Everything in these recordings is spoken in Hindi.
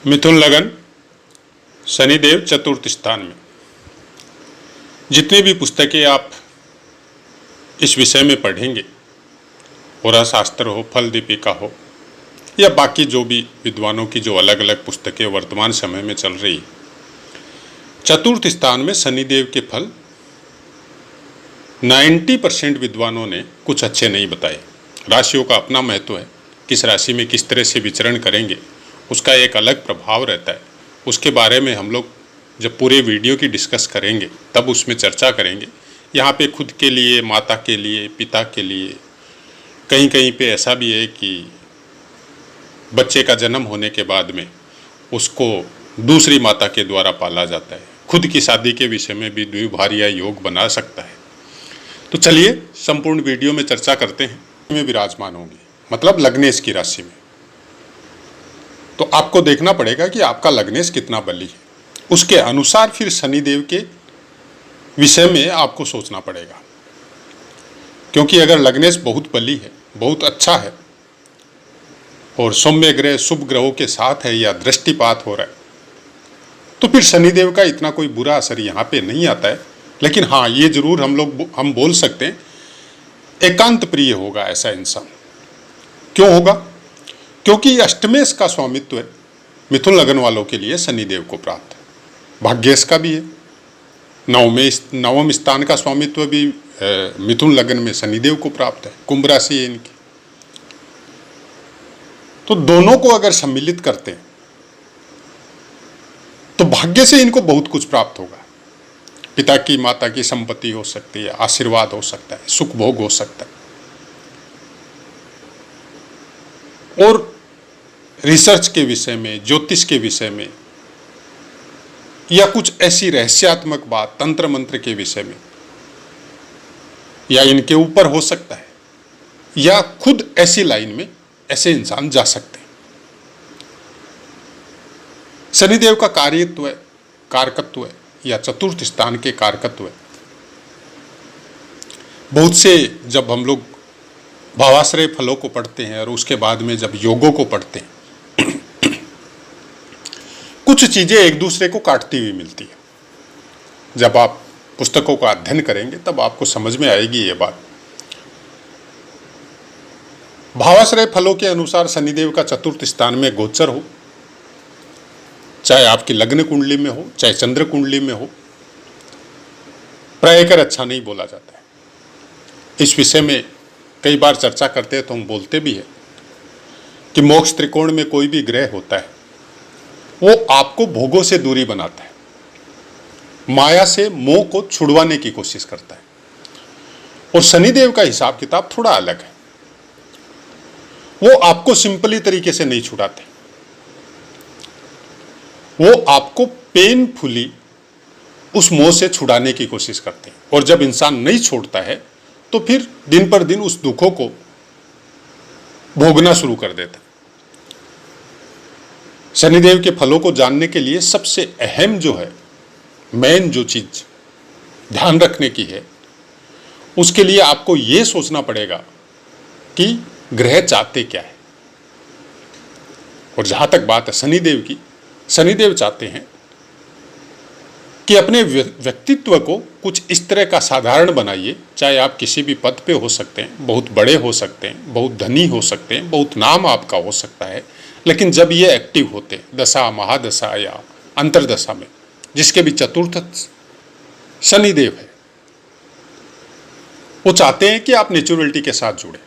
मिथुन लगन, शनिदेव चतुर्थ स्थान में। जितनी भी पुस्तकें आप इस विषय में पढ़ेंगे, होरा शास्त्र हो, फल दीपिका हो, या बाकी जो भी विद्वानों की जो अलग अलग पुस्तकें वर्तमान समय में चल रही, चतुर्थ स्थान में शनिदेव के फल 90% विद्वानों ने कुछ अच्छे नहीं बताए। राशियों का अपना महत्व है, किस राशि में किस तरह से विचरण करेंगे उसका एक अलग प्रभाव रहता है। उसके बारे में हम लोग जब पूरे वीडियो की डिस्कस करेंगे तब उसमें चर्चा करेंगे। यहाँ पे खुद के लिए, माता के लिए, पिता के लिए, कहीं कहीं पे ऐसा भी है कि बच्चे का जन्म होने के बाद में उसको दूसरी माता के द्वारा पाला जाता है। खुद की शादी के विषय में भी द्विभार्या योग बना सकता है। तो चलिए संपूर्ण वीडियो में चर्चा करते हैं। में विराजमान होंगे मतलब लग्नेश की राशि में, तो आपको देखना पड़ेगा कि आपका लग्नेश कितना बली है, उसके अनुसार फिर शनिदेव के विषय में आपको सोचना पड़ेगा। क्योंकि अगर लग्नेश बहुत बली है, बहुत अच्छा है और सौम्य ग्रह शुभ ग्रहों के साथ है या दृष्टिपात हो रहा है, तो फिर शनिदेव का इतना कोई बुरा असर यहाँ पे नहीं आता है। लेकिन हाँ, ये जरूर हम बोल सकते हैं एकांत प्रिय होगा ऐसा इंसान। क्यों होगा? क्योंकि अष्टमेश का स्वामित्व है मिथुन लगन वालों के लिए शनिदेव को प्राप्त है, भाग्येश का भी है। नवम स्थान का स्वामित्व भी मिथुन लगन में शनिदेव को प्राप्त है, कुंभ राशि है इनकी। तो दोनों को अगर सम्मिलित करते हैं तो भाग्य से इनको बहुत कुछ प्राप्त होगा। पिता की, माता की संपत्ति हो सकती है, आशीर्वाद हो सकता है, सुख भोग हो सकता है। और रिसर्च के विषय में, ज्योतिष के विषय में, या कुछ ऐसी रहस्यात्मक बात तंत्र मंत्र के विषय में, या इनके ऊपर हो सकता है, या खुद ऐसी लाइन में ऐसे इंसान जा सकते हैं। शनिदेव का कार्यत्व है, कारकत्व है, या चतुर्थ स्थान के कारकत्व है। बहुत से जब हम लोग भावाश्रय फलों को पढ़ते हैं और उसके बाद में जब योगों को पढ़ते हैं कुछ चीजें एक दूसरे को काटती हुई मिलती है। जब आप पुस्तकों का अध्ययन करेंगे तब आपको समझ में आएगी ये बात। भावाश्रय फलों के अनुसार शनिदेव का चतुर्थ स्थान में गोचर हो, चाहे आपकी लग्न कुंडली में हो, चाहे चंद्र कुंडली में हो, प्रायकर अच्छा नहीं बोला जाता है। इस विषय में कई बार चर्चा करते हैं तो हम बोलते भी हैं कि मोक्ष त्रिकोण में कोई भी ग्रह होता है वो आपको भोगों से दूरी बनाता है, माया से मोह को छुड़वाने की कोशिश करता है। और शनिदेव का हिसाब किताब थोड़ा अलग है, वो आपको सिंपली तरीके से नहीं छुड़ाते, वो आपको पेनफुली उस मोह से छुड़ाने की कोशिश करते हैं। और जब इंसान नहीं छोड़ता है तो फिर दिन पर दिन उस दुखों को भोगना शुरू कर देता है। शनिदेव के फलों को जानने के लिए सबसे अहम जो है, मेन जो चीज ध्यान रखने की है, उसके लिए आपको यह सोचना पड़ेगा कि ग्रह चाहते क्या है। और जहां तक बात है शनिदेव की, शनिदेव चाहते हैं कि अपने व्यक्तित्व को कुछ इस तरह का साधारण बनाइए। चाहे आप किसी भी पद पे हो सकते हैं, बहुत बड़े हो सकते हैं, बहुत धनी हो सकते हैं, बहुत नाम आपका हो सकता है, लेकिन जब ये एक्टिव होते हैं दशा, महादशा या अंतरदशा में, जिसके भी चतुर्थ शनिदेव है, वो चाहते हैं कि आप नेचुरलिटी के साथ जुड़े,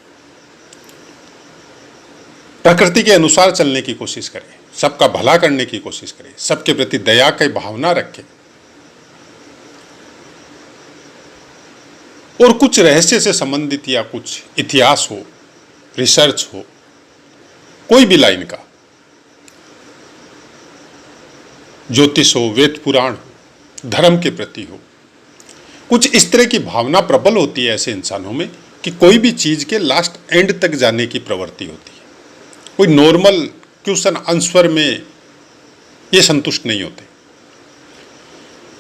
प्रकृति के अनुसार चलने की कोशिश करें, सबका भला करने की कोशिश करें, सबके प्रति दया की भावना रखें, और कुछ रहस्य से संबंधित या कुछ इतिहास हो, रिसर्च हो, कोई भी लाइन का, ज्योतिष हो, वेद पुराण हो, धर्म के प्रति हो, कुछ इस तरह की भावना प्रबल होती है ऐसे इंसानों में कि कोई भी चीज के लास्ट एंड तक जाने की प्रवृत्ति होती है। कोई नॉर्मल क्वेश्चन आंसर में ये संतुष्ट नहीं होते,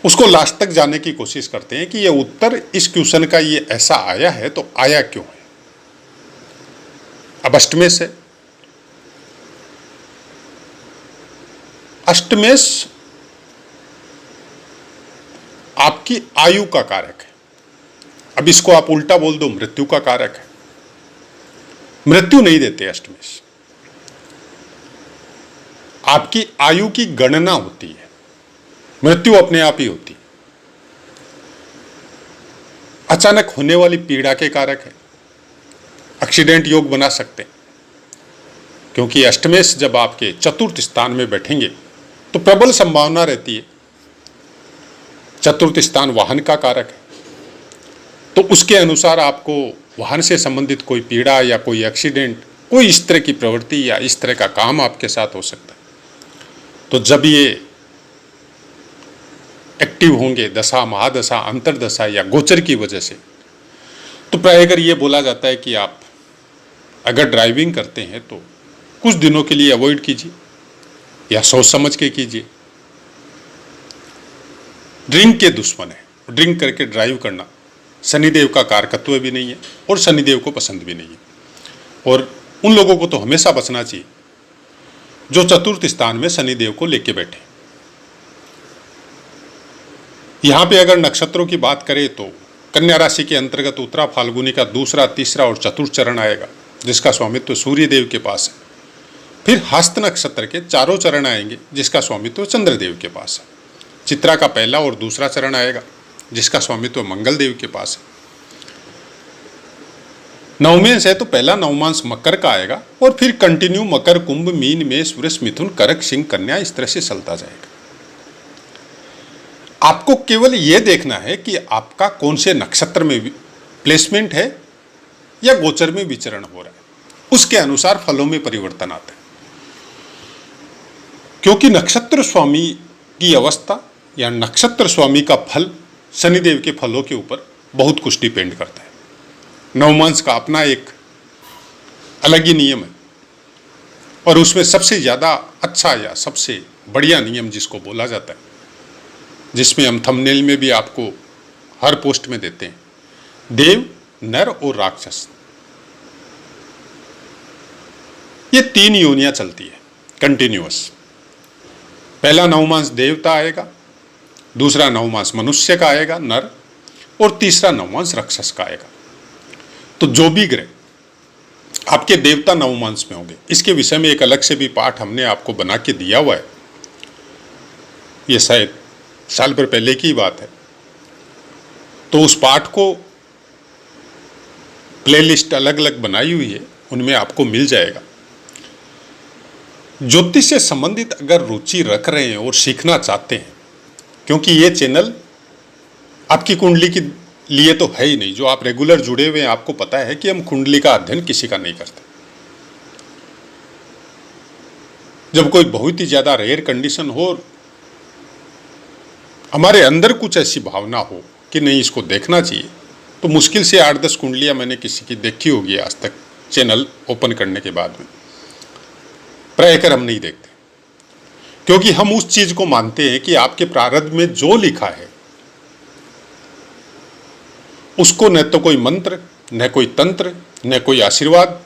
उसको लास्ट तक जाने की कोशिश करते हैं कि ये उत्तर इस क्वेश्चन का ये ऐसा आया है तो आया क्यों है। अब अष्टमेश है, अष्टमेश आपकी आयु का कारक है। अब इसको आप उल्टा बोल दो, मृत्यु का कारक है। मृत्यु नहीं देते अष्टमेश, आपकी आयु की गणना होती है, मृत्यु अपने आप ही होती है। अचानक होने वाली पीड़ा के कारक है, एक्सीडेंट योग बना सकते हैं, क्योंकि अष्टमेश जब आपके चतुर्थ स्थान में बैठेंगे तो प्रबल संभावना रहती है। चतुर्थ स्थान वाहन का कारक है, तो उसके अनुसार आपको वाहन से संबंधित कोई पीड़ा या कोई एक्सीडेंट, कोई इस तरह की प्रवृत्ति या इस तरह का काम आपके साथ हो सकता है। तो जब ये एक्टिव होंगे दशा, महादशा, अंतरदशा या गोचर की वजह से, तो प्रायः ये बोला जाता है कि आप अगर ड्राइविंग करते हैं तो कुछ दिनों के लिए अवॉइड कीजिए या सोच समझ के कीजिए। ड्रिंक के दुश्मन है, ड्रिंक करके ड्राइव करना शनिदेव का कारकत्व भी नहीं है और शनिदेव को पसंद भी नहीं है। और उन लोगों को तो हमेशा बचना चाहिए जो चतुर्थ स्थान में शनिदेव को लेके बैठे। यहां पे अगर नक्षत्रों की बात करें तो कन्या राशि के अंतर्गत उत्तरा फाल्गुनी का दूसरा, तीसरा और चतुर्थ चरण आएगा, जिसका स्वामित्व सूर्यदेव के पास है। फिर हस्त नक्षत्र के चारों चरण आएंगे, जिसका स्वामित्व चंद्रदेव के पास है। चित्रा का पहला और दूसरा चरण आएगा, जिसका स्वामित्व मंगल देव के पास है। नवमेश है तो पहला नवमांश मकर का आएगा और फिर कंटिन्यू मकर, कुंभ, मीन, मेष, वृष, मिथुन, कर्क, सिंह, कन्या, इस तरह से चलता जाएगा। आपको केवल यह देखना है कि आपका कौन से नक्षत्र में प्लेसमेंट है या गोचर में विचरण हो रहा है, उसके अनुसार फलों में परिवर्तन आता है। क्योंकि नक्षत्र स्वामी की अवस्था या नक्षत्र स्वामी का फल शनिदेव के फलों के ऊपर बहुत कुछ डिपेंड करता है। नवमांश का अपना एक अलग ही नियम है और उसमें सबसे ज्यादा अच्छा या सबसे बढ़िया नियम जिसको बोला जाता है, जिसमें हम थंबनेल में भी आपको हर पोस्ट में देते हैं, देव, नर और राक्षस, ये 3 योनियां चलती है कंटिन्यूअस। पहला नवमांश देवता आएगा, दूसरा नवमांश मनुष्य का आएगा, नर, और तीसरा नवमांश राक्षस का आएगा। तो जो भी ग्रह आपके देवता नवमांश में होंगे, इसके विषय में एक अलग से भी पाठ हमने आपको बना के दिया हुआ है। ये शायद साल भर पहले की बात है, तो उस पाठ को प्लेलिस्ट अलग अलग बनाई हुई है, उनमें आपको मिल जाएगा। ज्योतिष से संबंधित अगर रुचि रख रहे हैं और सीखना चाहते हैं, क्योंकि ये चैनल आपकी कुंडली के लिए तो है ही नहीं, जो आप रेगुलर जुड़े हुए हैं आपको पता है कि हम कुंडली का अध्ययन किसी का नहीं करते। जब कोई बहुत ही ज्यादा रेयर कंडीशन हो, हमारे अंदर कुछ ऐसी भावना हो कि नहीं इसको देखना चाहिए, तो मुश्किल से 8-10 कुंडलियां मैंने किसी की देखी होगी आज तक चैनल ओपन करने के बाद में। प्रायः हम नहीं देखते, क्योंकि हम उस चीज को मानते हैं कि आपके प्रारब्ध में जो लिखा है उसको न तो कोई मंत्र, न कोई तंत्र, न कोई आशीर्वाद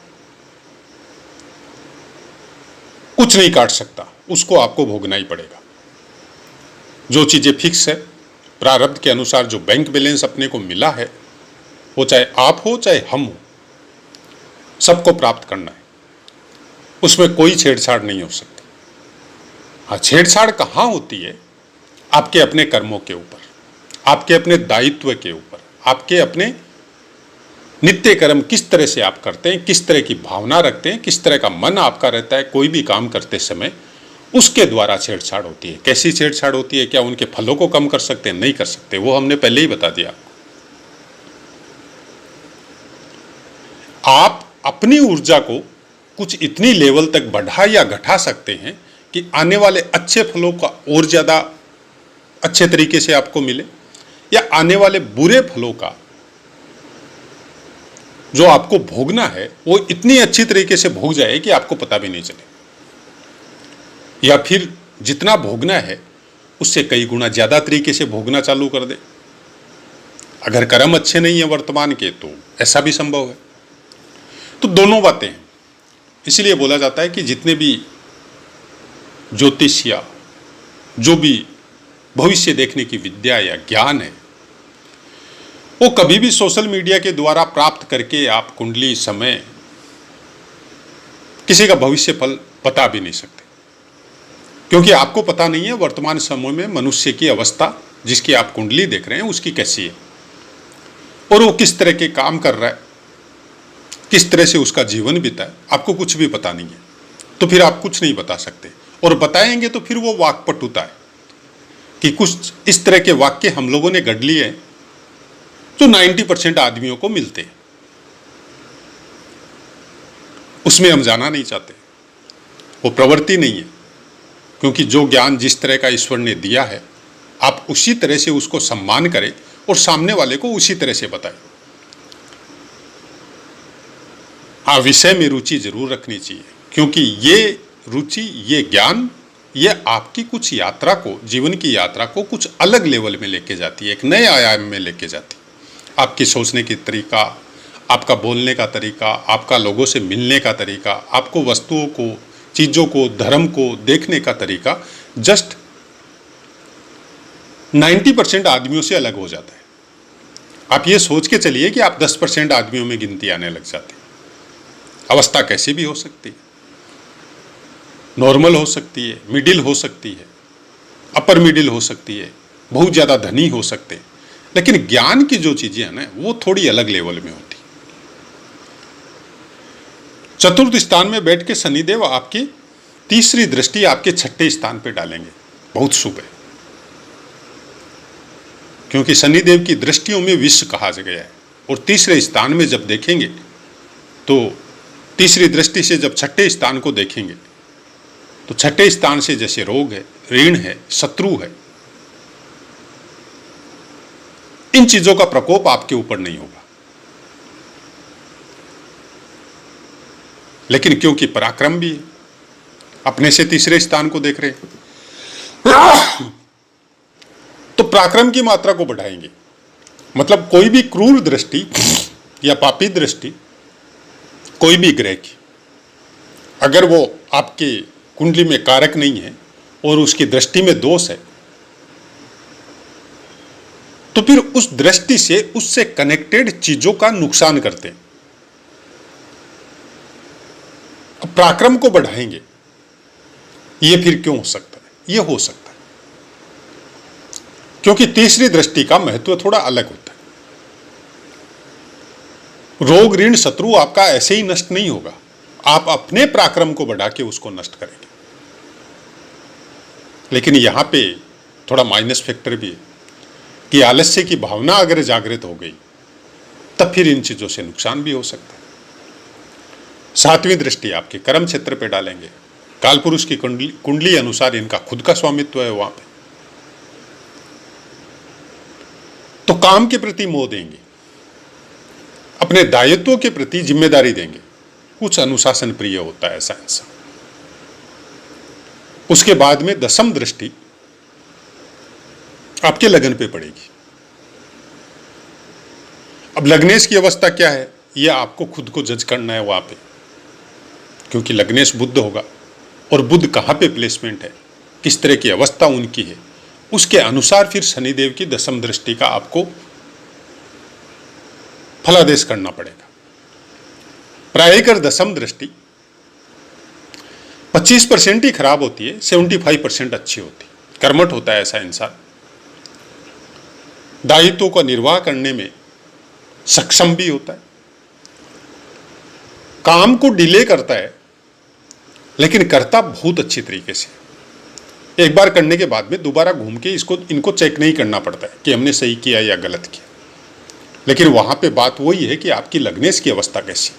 कुछ नहीं काट सकता, उसको आपको भोगना ही पड़ेगा। जो चीजें फिक्स है प्रारब्ध के अनुसार, जो बैंक बैलेंस अपने को मिला है, वो चाहे आप हो चाहे हम हो, सबको प्राप्त करना है, उसमें कोई छेड़छाड़ नहीं हो सकती। हाँ, छेड़छाड़ कहाँ होती है? आपके अपने कर्मों के ऊपर, आपके अपने दायित्व के ऊपर, आपके अपने नित्य कर्म किस तरह से आप करते हैं, किस तरह की भावना रखते हैं, किस तरह का मन आपका रहता है कोई भी काम करते समय, उसके द्वारा छेड़छाड़ होती है। कैसी छेड़छाड़ होती है? क्या उनके फलों को कम कर सकते हैं? नहीं कर सकते, वो हमने पहले ही बता दिया। आप अपनी ऊर्जा को कुछ इतनी लेवल तक बढ़ा या घटा सकते हैं कि आने वाले अच्छे फलों का और ज्यादा अच्छे तरीके से आपको मिले, या आने वाले बुरे फलों का जो आपको भोगना है वो इतनी अच्छी तरीके से भोग जाए कि आपको पता भी नहीं चले, या फिर जितना भोगना है उससे कई गुना ज्यादा तरीके से भोगना चालू कर दे। अगर कर्म अच्छे नहीं है वर्तमान के तो ऐसा भी संभव है। तो दोनों बातें हैं, इसलिए बोला जाता है कि जितने भी ज्योतिष या जो भी भविष्य देखने की विद्या या ज्ञान है, वो कभी भी सोशल मीडिया के द्वारा प्राप्त करके आप कुंडली, समय, किसी का भविष्य फल बता भी नहीं सकते, क्योंकि आपको पता नहीं है वर्तमान समय में मनुष्य की अवस्था, जिसकी आप कुंडली देख रहे हैं, उसकी कैसी है और वो किस तरह के काम कर रहा है, किस तरह से उसका जीवन बीता है, आपको कुछ भी पता नहीं है। तो फिर आप कुछ नहीं बता सकते, और बताएंगे तो फिर वो वाक्पटुता है कि कुछ इस तरह के वाक्य हम लोगों ने गढ़ लिए हैं जो 90% आदमियों को मिलते हैं। उसमें हम जाना नहीं चाहते, वो प्रवृत्ति नहीं है, क्योंकि जो ज्ञान जिस तरह का ईश्वर ने दिया है, आप उसी तरह से उसको सम्मान करें और सामने वाले को उसी तरह से बताएं। विषय में रुचि जरूर रखनी चाहिए, क्योंकि ये रुचि, ये ज्ञान, ये आपकी कुछ यात्रा को, जीवन की यात्रा को कुछ अलग लेवल में लेके जाती है, एक नए आयाम में लेके जाती है। आपकी सोचने की तरीका, आपका बोलने का तरीका, आपका लोगों से मिलने का तरीका, आपको वस्तुओं को, चीज़ों को, धर्म को देखने का तरीका जस्ट 90% आदमियों से अलग हो जाता है। आप ये सोच के चलिए कि आप 10% आदमियों में गिनती आने लग जाती है। अवस्था कैसी भी हो सकती है, नॉर्मल हो सकती है, मिडिल हो सकती है, अपर मिडिल हो सकती है, बहुत ज़्यादा धनी हो सकते हैं, लेकिन ज्ञान की जो चीज़ें हैं ना, वो थोड़ी अलग लेवल में होती। चतुर्थ स्थान में बैठ के शनिदेव आपकी तीसरी दृष्टि आपके छठे स्थान पे डालेंगे, बहुत शुभ है, क्योंकि शनिदेव की दृष्टियों में विश्व कहा गया है। और तीसरे स्थान में जब देखेंगे तो तीसरी दृष्टि से जब छठे स्थान को देखेंगे तो छठे स्थान से जैसे रोग है, ऋण है, शत्रु है, इन चीजों का प्रकोप आपके ऊपर नहीं होगा। लेकिन क्योंकि पराक्रम भी है, अपने से तीसरे स्थान को देख रहे हैं, तो पराक्रम की मात्रा को बढ़ाएंगे। मतलब कोई भी क्रूर दृष्टि या पापी दृष्टि कोई भी ग्रह की, अगर वो आपके कुंडली में कारक नहीं है और उसकी दृष्टि में दोष है, तो फिर उस दृष्टि से उससे कनेक्टेड चीजों का नुकसान करते हैं। पराक्रम को बढ़ाएंगे, ये फिर क्यों हो सकता है? ये हो सकता है क्योंकि तीसरी दृष्टि का महत्व थोड़ा अलग होता है। रोग, ऋण, शत्रु आपका ऐसे ही नष्ट नहीं होगा, आप अपने पराक्रम को बढ़ा के उसको नष्ट करेंगे। लेकिन यहां पे थोड़ा माइनस फैक्टर भी है कि आलस्य की भावना अगर जागृत हो गई तब फिर इन चीजों से नुकसान भी हो सकता है। सातवीं दृष्टि आपके कर्म क्षेत्र पे डालेंगे। कालपुरुष की कुंडली अनुसार इनका खुद का स्वामित्व है वहां पे, तो काम के प्रति मोह देंगे, अपने दायित्वों के प्रति जिम्मेदारी देंगे, कुछ अनुशासन प्रिय होता है ऐसा इंसान। उसके बाद में दसम दृष्टि आपके लगन पे पड़ेगी। अब लग्नेश की अवस्था क्या है, यह आपको खुद को जज करना है वहां पे, क्योंकि लग्नेश बुध होगा और बुध कहां पे प्लेसमेंट है, किस तरह की अवस्था उनकी है, उसके अनुसार फिर शनिदेव की दसम दृष्टि का आपको फलादेश करना पड़ेगा। प्रायकर दसम दृष्टि 25% ही खराब होती है, 75% अच्छी होती है। कर्मठ होता है ऐसा इंसान, दायित्वों का निर्वाह करने में सक्षम भी होता है, काम को डिले करता है लेकिन करता बहुत अच्छी तरीके से। एक बार करने के बाद में दोबारा घूम के इनको चेक नहीं करना पड़ता है कि हमने सही किया या गलत किया। लेकिन वहां पे बात वही है कि आपकी लग्नेश की अवस्था कैसी।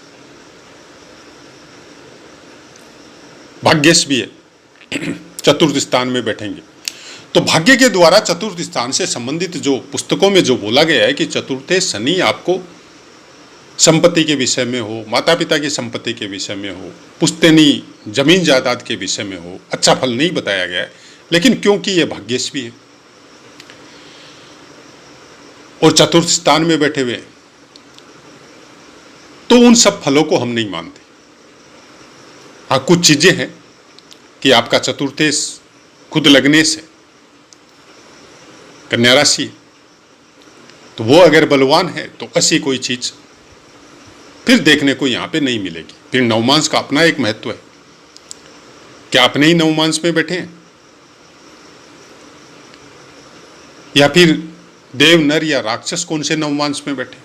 भाग्येश भी है, चतुर्थ स्थान में बैठेंगे, तो भाग्य के द्वारा चतुर्थ स्थान से संबंधित जो पुस्तकों में जो बोला गया है कि चतुर्थे शनि आपको संपत्ति के विषय में हो, माता पिता की संपत्ति के विषय में हो, पुश्तैनी जमीन जायदाद के विषय में हो, अच्छा फल नहीं बताया गया है। लेकिन क्योंकि यह भाग्येश भी है और चतुर्थ स्थान में बैठे हुए, तो उन सब फलों को हम नहीं मानते। हाँ, कुछ चीजें हैं कि आपका चतुर्थेश खुद लग्नेश है, कन्या राशि, तो वो अगर बलवान है तो ऐसी कोई चीज फिर देखने को यहाँ पे नहीं मिलेगी। फिर नवमांस का अपना एक महत्व है। क्या अपने ही नवमांस में बैठे हैं, या फिर देव, नर या राक्षस कौन से नवमांस में बैठे,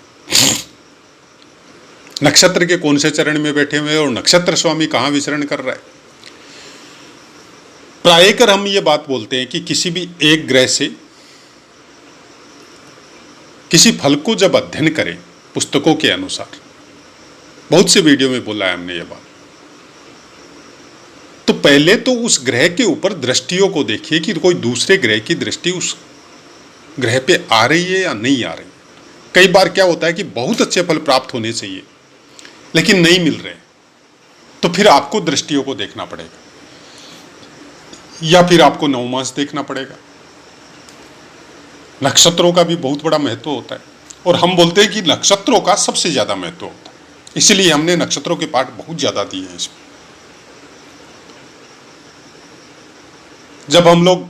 नक्षत्र के कौन से चरण में बैठे हुए और नक्षत्र स्वामी कहां विचरण कर रहा है। प्रायकर हम ये बात बोलते हैं कि किसी भी एक ग्रह से किसी फल को जब अध्ययन करें पुस्तकों के अनुसार, बहुत से वीडियो में बोला है हमने ये बात, तो पहले तो उस ग्रह के ऊपर दृष्टियों को देखिए कि कोई दूसरे ग्रह की दृष्टि उस ग्रह पे आ रही है या नहीं आ रही है। कई बार क्या होता है कि बहुत अच्छे फल प्राप्त होने चाहिए लेकिन नहीं मिल रहे, तो फिर आपको दृष्टियों को देखना पड़ेगा या फिर आपको नवमांस देखना पड़ेगा। नक्षत्रों का भी बहुत बड़ा महत्व होता है और हम बोलते हैं कि नक्षत्रों का सबसे ज्यादा महत्व होता है, इसलिए हमने नक्षत्रों के पाठ बहुत ज्यादा दिए हैं इसमें। जब हम लोग,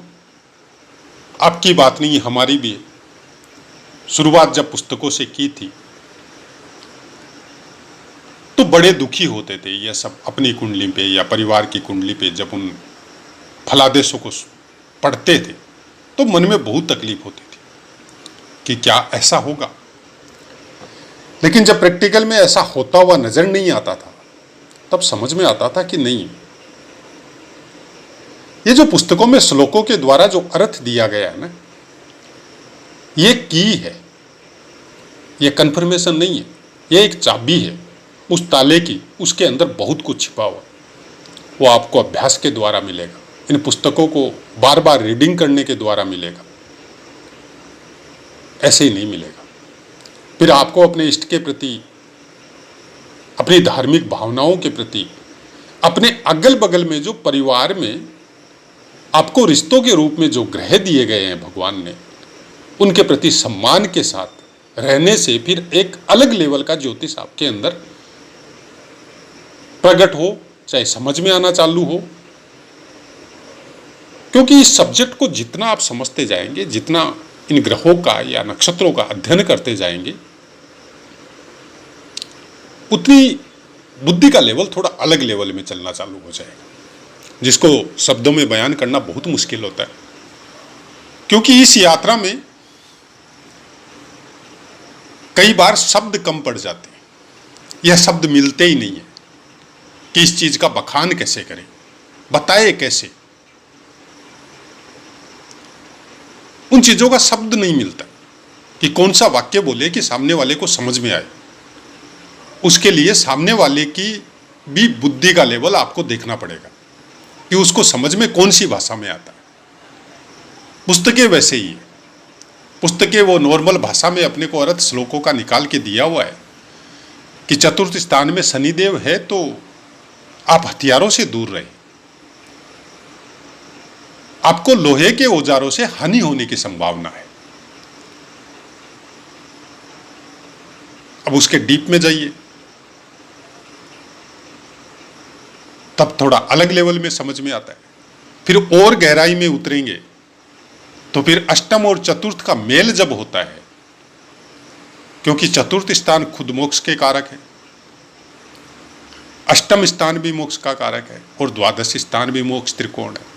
आपकी बात नहीं हमारी भी, शुरुआत जब पुस्तकों से की थी तो बड़े दुखी होते थे यह सब अपनी कुंडली पे या परिवार की कुंडली पे जब उन फलादेशों को पढ़ते थे तो मन में बहुत तकलीफ होती थी कि क्या ऐसा होगा। लेकिन जब प्रैक्टिकल में ऐसा होता हुआ नजर नहीं आता था तब समझ में आता था कि नहीं, ये जो पुस्तकों में श्लोकों के द्वारा जो अर्थ दिया गया है ना, ये की है, ये कन्फर्मेशन नहीं है, ये एक चाबी है उस ताले की, उसके अंदर बहुत कुछ छिपा हुआ, वो आपको अभ्यास के द्वारा मिलेगा, इन पुस्तकों को बार बार रीडिंग करने के द्वारा मिलेगा, ऐसे ही नहीं मिलेगा। फिर आपको अपने इष्ट के प्रति, अपनी धार्मिक भावनाओं के प्रति, अपने अगल बगल में जो परिवार में आपको रिश्तों के रूप में जो ग्रह दिए गए हैं भगवान ने, उनके प्रति सम्मान के साथ रहने से फिर एक अलग लेवल का ज्योतिष आपके अंदर प्रकट हो, चाहे समझ में आना चालू हो। क्योंकि इस सब्जेक्ट को जितना आप समझते जाएंगे, जितना इन ग्रहों का या नक्षत्रों का अध्ययन करते जाएंगे, उतनी बुद्धि का लेवल थोड़ा अलग लेवल में चलना चालू हो जाएगा, जिसको शब्दों में बयान करना बहुत मुश्किल होता है। क्योंकि इस यात्रा में कई बार शब्द कम पड़ जाते हैं, यह शब्द मिलते ही नहीं है कि इस चीज का बखान कैसे करें, बताए कैसे, उन चीजों का शब्द नहीं मिलता कि कौन सा वाक्य बोले कि सामने वाले को समझ में आए। उसके लिए सामने वाले की भी बुद्धि का लेवल आपको देखना पड़ेगा कि उसको समझ में कौन सी भाषा में आता है। पुस्तकें वैसे ही है, पुस्तकें वो नॉर्मल भाषा में अपने को अर्थ श्लोकों का निकाल के दिया हुआ है कि चतुर्थ स्थान में शनिदेव है तो आप हथियारों से दूर रहे, आपको लोहे के औजारों से हानि होने की संभावना है। अब उसके डीप में जाइए तब थोड़ा अलग लेवल में समझ में आता है। फिर और गहराई में उतरेंगे तो फिर अष्टम और चतुर्थ का मेल जब होता है, क्योंकि चतुर्थ स्थान खुद मोक्ष के कारक है, अष्टम स्थान भी मोक्ष का कारक है और द्वादश स्थान भी मोक्ष त्रिकोण है।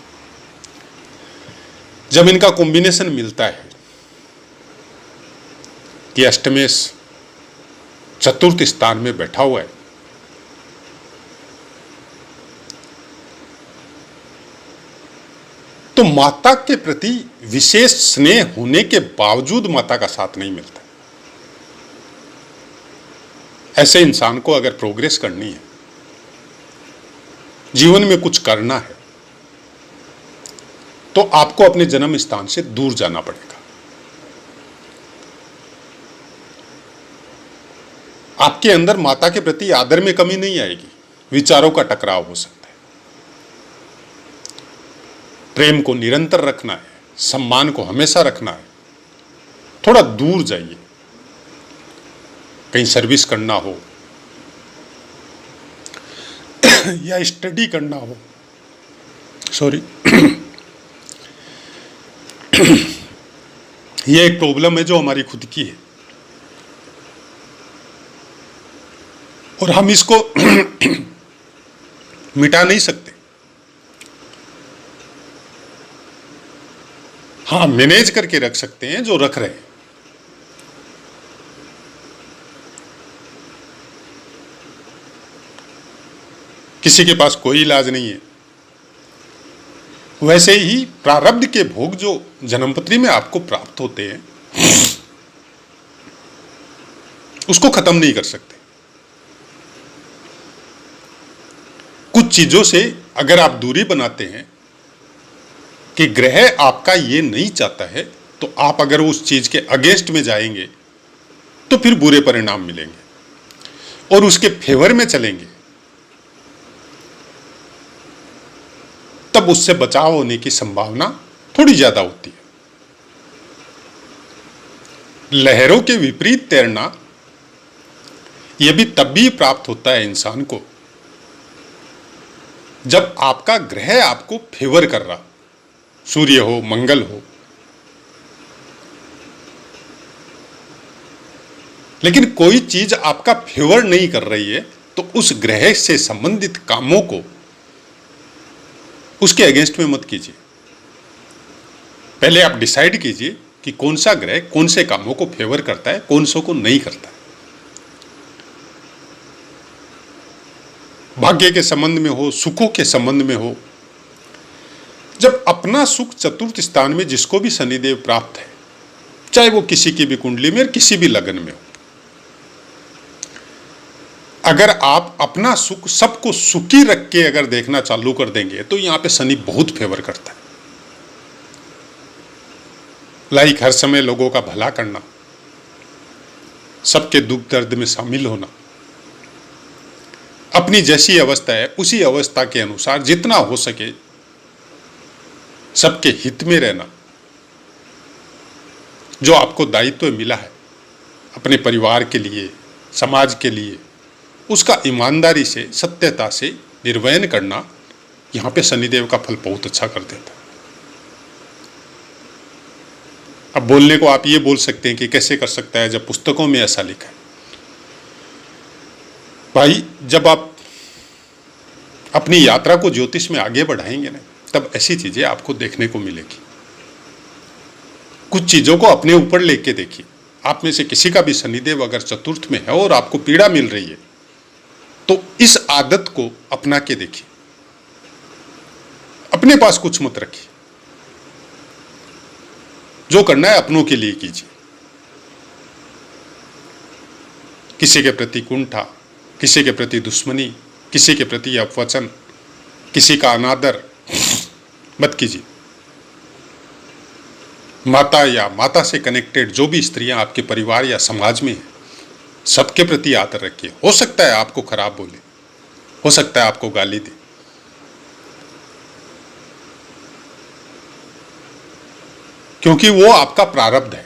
जब इनका कॉम्बिनेशन मिलता है कि अष्टमेश चतुर्थ स्थान में बैठा हुआ है, तो माता के प्रति विशेष स्नेह होने के बावजूद माता का साथ नहीं मिलता। ऐसे इंसान को अगर प्रोग्रेस करनी है, जीवन में कुछ करना है, तो आपको अपने जन्म स्थान से दूर जाना पड़ेगा। आपके अंदर माता के प्रति आदर में कमी नहीं आएगी, विचारों का टकराव हो सकता है। प्रेम को निरंतर रखना है, सम्मान को हमेशा रखना है। थोड़ा दूर जाइए, कहीं सर्विस करना हो या स्टडी करना हो, ये एक प्रॉब्लम है जो हमारी खुद की है और हम इसको मिटा नहीं सकते। हाँ, मैनेज करके रख सकते हैं जो रख रहे हैं। किसी के पास कोई इलाज नहीं है। वैसे ही प्रारब्ध के भोग जो जन्मपत्री में आपको प्राप्त होते हैं उसको खत्म नहीं कर सकते। कुछ चीजों से अगर आप दूरी बनाते हैं कि ग्रह आपका ये नहीं चाहता है, तो आप अगर उस चीज के अगेंस्ट में जाएंगे तो फिर बुरे परिणाम मिलेंगे और उसके फेवर में चलेंगे तब उससे बचाव होने की संभावना थोड़ी ज्यादा होती है। लहरों के विपरीत तैरना यह भी तब भी प्राप्त होता है इंसान को जब आपका ग्रह आपको फेवर कर रहा, सूर्य हो, मंगल हो। लेकिन कोई चीज आपका फेवर नहीं कर रही है तो उस ग्रह से संबंधित कामों को उसके अगेंस्ट में मत कीजिए। पहले आप डिसाइड कीजिए कि कौन सा ग्रह कौन से कामों को फेवर करता है, कौन सो को नहीं करता है। भाग्य के संबंध में हो, सुखों के संबंध में हो, जब अपना सुख चतुर्थ स्थान में जिसको भी शनिदेव प्राप्त है, चाहे वो किसी की भी कुंडली में और किसी भी लगन में हो, अगर आप अपना सुख सबको सुखी रख के अगर देखना चालू कर देंगे तो यहां पे शनि बहुत फेवर करता है। लाइक हर समय लोगों का भला करना, सबके दुख दर्द में शामिल होना, अपनी जैसी अवस्था है उसी अवस्था के अनुसार जितना हो सके सबके हित में रहना। जो आपको दायित्व मिला है अपने परिवार के लिए, समाज के लिए, उसका ईमानदारी से, सत्यता से निर्वहन करना, यहां पे शनिदेव का फल बहुत अच्छा कर देता है। अब बोलने को आप ये बोल सकते हैं कि कैसे कर सकता है जब पुस्तकों में ऐसा लिखा है। भाई, जब आप अपनी यात्रा को ज्योतिष में आगे बढ़ाएंगे ना, तब ऐसी चीजें आपको देखने को मिलेगी। कुछ चीजों को अपने ऊपर लेके देखिए। आप में से किसी का भी शनिदेव अगर चतुर्थ में है और आपको पीड़ा मिल रही है तो इस आदत को अपना के देखिए। अपने पास कुछ मत रखिए, जो करना है अपनों के लिए कीजिए। किसी के प्रति कुंठा, किसी के प्रति दुश्मनी, किसी के प्रति अपवचन, किसी का अनादर मत कीजिए। माता या माता से कनेक्टेड जो भी स्त्रियां आपके परिवार या समाज में हैं, सबके प्रति आदर रखिए। हो सकता है आपको खराब बोले, हो सकता है आपको गाली दे, क्योंकि वो आपका प्रारब्ध है।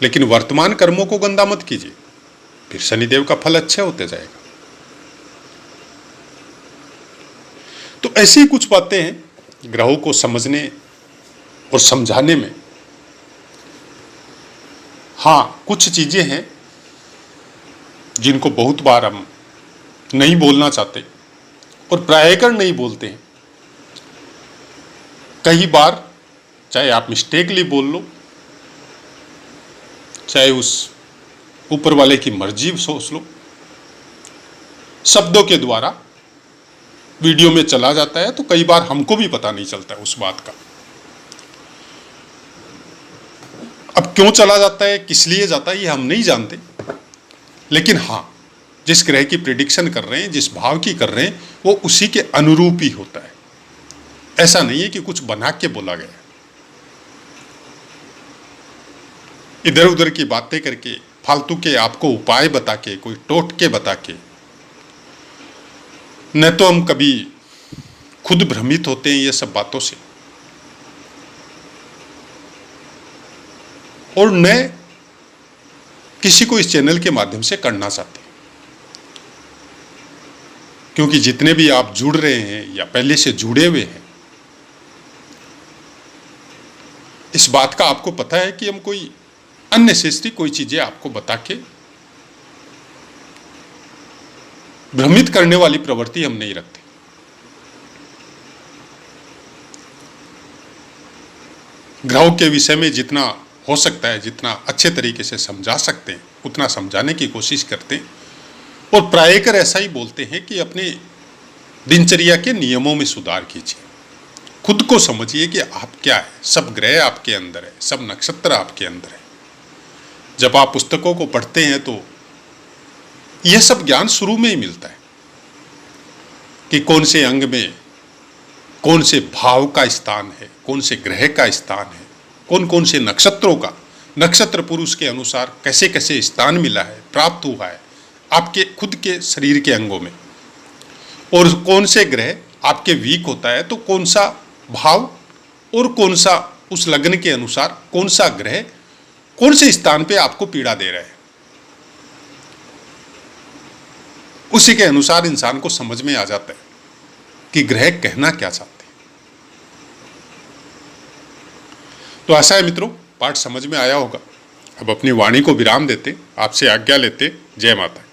लेकिन वर्तमान कर्मों को गंदा मत कीजिए, फिर शनिदेव का फल अच्छे होते जाएगा। तो ऐसी कुछ बातें हैं ग्रहों को समझने और समझाने में। हाँ, कुछ चीजें हैं जिनको बहुत बार हम नहीं बोलना चाहते और प्रायकर नहीं बोलते हैं। कई बार चाहे आप मिस्टेकली बोल लो, चाहे उस ऊपर वाले की मर्जी सोच लो, शब्दों के द्वारा वीडियो में चला जाता है तो कई बार हमको भी पता नहीं चलता है उस बात का। अब क्यों चला जाता है, किस लिए जाता है, ये हम नहीं जानते। लेकिन हाँ, जिस ग्रह की प्रिडिक्शन कर रहे हैं, जिस भाव की कर रहे हैं, वो उसी के अनुरूप ही होता है। ऐसा नहीं है कि कुछ बना के बोला गया। इधर उधर की बातें करके, फालतू के आपको उपाय बता के, कोई टोटके बता के, न तो हम कभी खुद भ्रमित होते हैं ये सब बातों से, और न किसी को इस चैनल के माध्यम से करना चाहते हैं। क्योंकि जितने भी आप जुड़ रहे हैं या पहले से जुड़े हुए हैं, इस बात का आपको पता है कि हम कोई अननेसेसरी कोई चीजें आपको बता के भ्रमित करने वाली प्रवृत्ति हम नहीं रखते। ग्रहों के विषय में जितना हो सकता है, जितना अच्छे तरीके से समझा सकते हैं, उतना समझाने की कोशिश करते हैं। और प्रायकर ऐसा ही बोलते हैं कि अपने दिनचर्या के नियमों में सुधार कीजिए, खुद को समझिए कि आप क्या है। सब ग्रह आपके अंदर है, सब नक्षत्र आपके अंदर है। जब आप पुस्तकों को पढ़ते हैं तो यह सब ज्ञान शुरू में ही मिलता है कि कौन से अंग में कौन से भाव का स्थान है, कौन से ग्रह का स्थान है, कौन कौन से नक्षत्रों का, नक्षत्र पुरुष के अनुसार कैसे कैसे स्थान मिला है, प्राप्त हुआ है आपके खुद के शरीर के अंगों में, और कौन से ग्रह आपके वीक होता है तो कौन सा भाव और कौन सा उस लग्न के अनुसार कौन सा ग्रह कौन से स्थान पे आपको पीड़ा दे रहा है। उसी के अनुसार इंसान को समझ में आ जाता है कि ग्रह कहना क्या चाहते हैं। तो ऐसा है मित्रों, पाठ समझ में आया होगा। अब अपनी वाणी को विराम देते, आपसे आज्ञा लेते। जय माता।